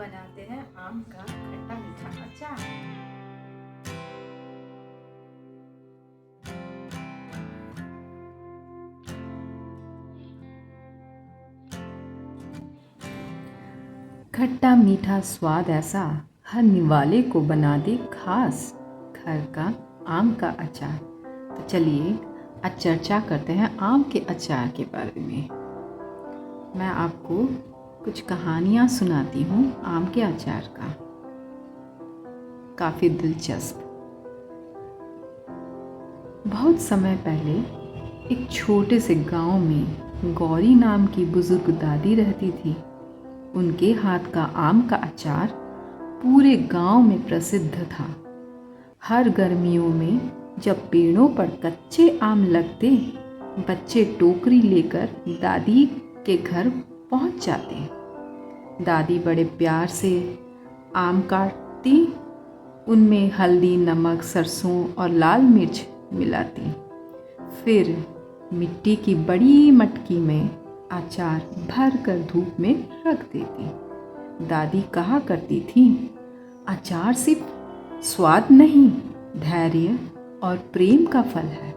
बनाते हैं आम का खट्टा मीठा अचार। खट्टा मीठा स्वाद ऐसा, हर निवाले को बना दे खास, घर का आम का अचार। तो चलिए आज चर्चा करते हैं आम के अचार के बारे में। मैं आपको कुछ कहानियाँ सुनाती हूँ आम के अचार का, काफ़ी दिलचस्प। बहुत समय पहले एक छोटे से गांव में गौरी नाम की बुजुर्ग दादी रहती थी। उनके हाथ का आम का अचार पूरे गांव में प्रसिद्ध था। हर गर्मियों में जब पेड़ों पर कच्चे आम लगते, बच्चे टोकरी लेकर दादी के घर पहुंच जाते। दादी बड़े प्यार से आम काटती, उनमें हल्दी, नमक, सरसों और लाल मिर्च मिलाती। फिर मिट्टी की बड़ी मटकी में अचार भर कर धूप में रख देती। दादी कहा करती थी, अचार सिर्फ स्वाद नहीं, धैर्य और प्रेम का फल है।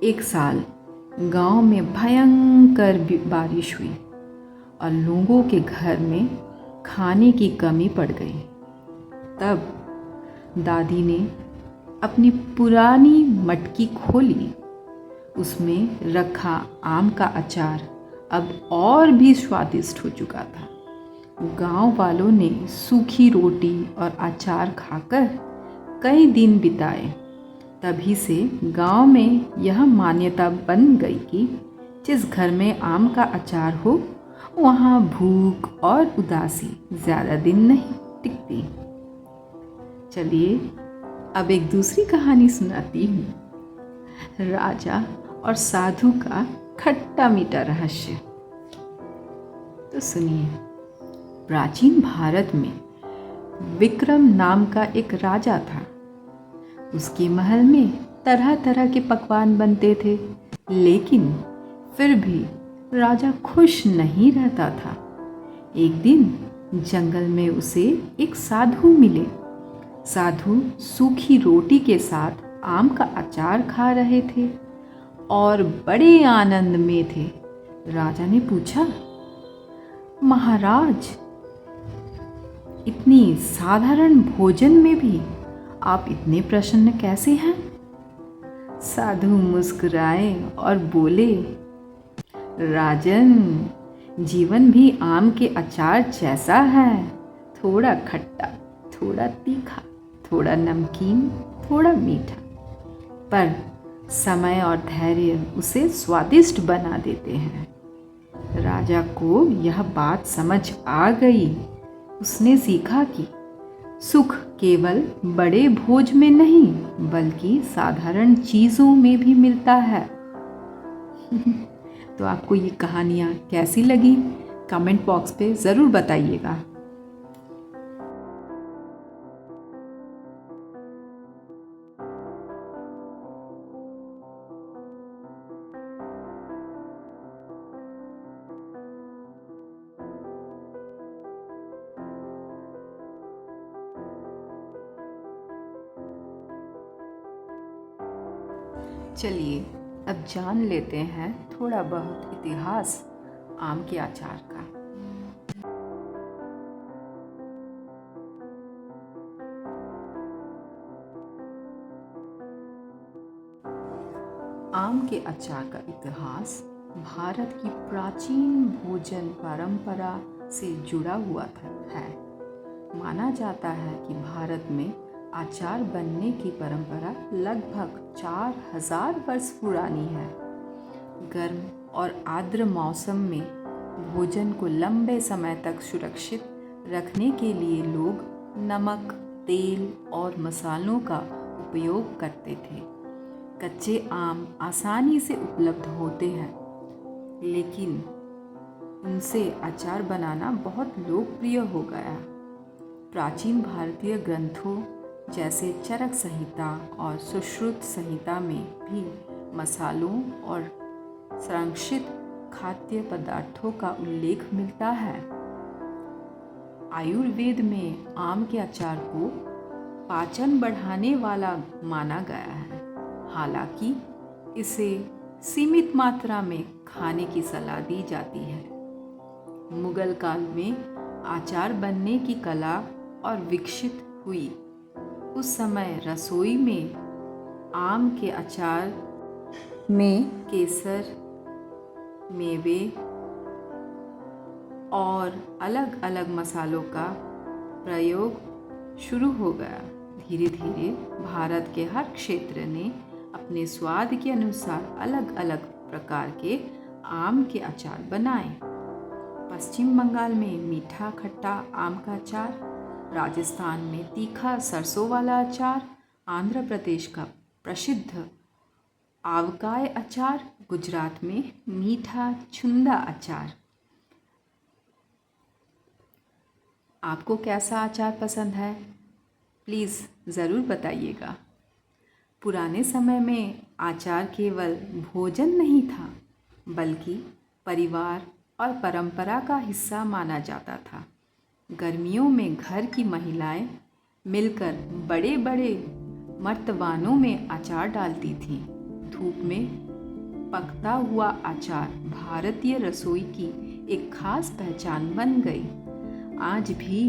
एक साल गांव में भयंकर बारिश हुई और लोगों के घर में खाने की कमी पड़ गई। तब दादी ने अपनी पुरानी मटकी खोली। उसमें रखा आम का अचार अब और भी स्वादिष्ट हो चुका था। गांव वालों ने सूखी रोटी और अचार खाकर कई दिन बिताए। तभी से गांव में यह मान्यता बन गई कि जिस घर में आम का अचार हो, वहाँ भूख और उदासी ज़्यादा दिन नहीं टिकती। चलिए अब एक दूसरी कहानी सुनाती हूँ, राजा और साधु का खट्टा मीठा रहस्य। तो सुनिए, प्राचीन भारत में विक्रम नाम का एक राजा था। उसके महल में तरह तरह के पकवान बनते थे, लेकिन फिर भी राजा खुश नहीं रहता था। एक दिन जंगल में उसे एक साधु मिले। साधु सूखी रोटी के साथ आम का अचार खा रहे थे और बड़े आनंद में थे। राजा ने पूछा, महाराज, इतनी साधारण भोजन में भी आप इतने प्रसन्न कैसे हैं? साधु मुस्कुराए और बोले, राजन, जीवन भी आम के अचार जैसा है, थोड़ा खट्टा, थोड़ा तीखा, थोड़ा नमकीन, थोड़ा मीठा, पर समय और धैर्य उसे स्वादिष्ट बना देते हैं। राजा को यह बात समझ आ गई। उसने सीखा कि सुख केवल बड़े भोज में नहीं, बल्कि साधारण चीज़ों में भी मिलता है। तो आपको ये कहानियाँ कैसी लगी? कमेंट बॉक्स पे ज़रूर बताइएगा। चलिए अब जान लेते हैं थोड़ा बहुत इतिहास आम के अचार का। आम के अचार का इतिहास भारत की प्राचीन भोजन परंपरा से जुड़ा हुआ है। माना जाता है कि भारत में अचार बनने की परंपरा लगभग 4000 वर्ष पुरानी है। गर्म और आर्द्र मौसम में भोजन को लंबे समय तक सुरक्षित रखने के लिए लोग नमक, तेल और मसालों का उपयोग करते थे। कच्चे आम आसानी से उपलब्ध होते हैं, लेकिन उनसे अचार बनाना बहुत लोकप्रिय हो गया। प्राचीन भारतीय ग्रंथों जैसे चरक संहिता और सुश्रुत संहिता में भी मसालों और संरक्षित खाद्य पदार्थों का उल्लेख मिलता है। आयुर्वेद में आम के अचार को पाचन बढ़ाने वाला माना गया है। हालांकि इसे सीमित मात्रा में खाने की सलाह दी जाती है। मुगल काल में अचार बनने की कला और विकसित हुई। उस समय रसोई में आम के अचार में केसर, मेवे और अलग अलग मसालों का प्रयोग शुरू हो गया। धीरे धीरे भारत के हर क्षेत्र ने अपने स्वाद के अनुसार अलग अलग प्रकार के आम के अचार बनाए। पश्चिम बंगाल में मीठा खट्टा आम का अचार, राजस्थान में तीखा सरसों वाला अचार, आंध्र प्रदेश का प्रसिद्ध आवकाय अचार, गुजरात में मीठा छुंदा अचार। आपको कैसा अचार पसंद है? प्लीज़ ज़रूर बताइएगा। पुराने समय में अचार केवल भोजन नहीं था, बल्कि परिवार और परंपरा का हिस्सा माना जाता था। गर्मियों में घर की महिलाएं मिलकर बड़े बड़े मर्तबानों में अचार डालती थीं। धूप में पकता हुआ अचार भारतीय रसोई की एक खास पहचान बन गई। आज भी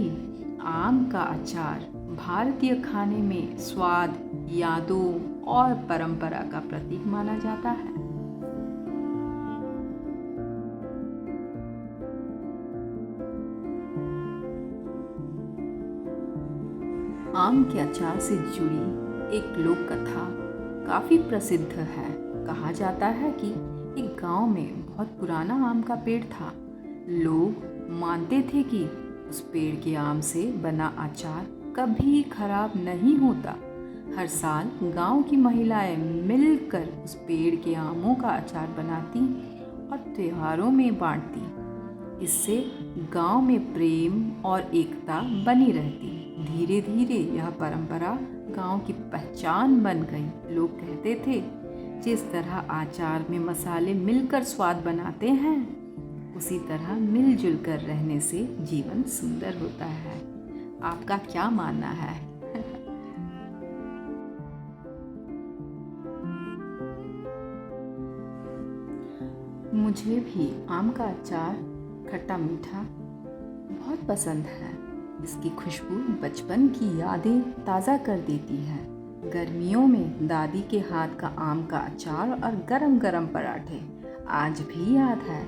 आम का अचार भारतीय खाने में स्वाद, यादों और परंपरा का प्रतीक माना जाता है। आम के अचार से जुड़ी एक लोक कथा काफ़ी प्रसिद्ध है। कहा जाता है कि एक गांव में बहुत पुराना आम का पेड़ था। लोग मानते थे कि उस पेड़ के आम से बना अचार कभी खराब नहीं होता। हर साल गांव की महिलाएं मिलकर उस पेड़ के आमों का अचार बनाती और त्योहारों में बांटती। इससे गांव में प्रेम और एकता बनी रहती। धीरे धीरे यह परंपरा गांव की पहचान बन गई। लोग कहते थे, जिस तरह अचार में मसाले मिलकर स्वाद बनाते हैं, उसी तरह मिलजुल कर रहने से जीवन सुंदर होता है। आपका क्या मानना है? मुझे भी आम का अचार खट्टा मीठा बहुत पसंद है। इसकी खुशबू बचपन की यादें ताज़ा कर देती है। गर्मियों में दादी के हाथ का आम का अचार और गरम गरम पराठे आज भी याद है।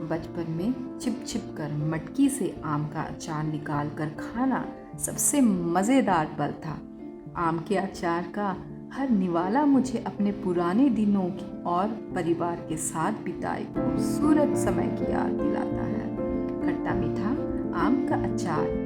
बचपन में छिप छिप कर मटकी से आम का अचार निकाल कर खाना सबसे मज़ेदार पल था। आम के अचार का हर निवाला मुझे अपने पुराने दिनों की और परिवार के साथ बिताए खूबसूरत समय की याद दिलाता है। खट्टा मीठा आम का अचार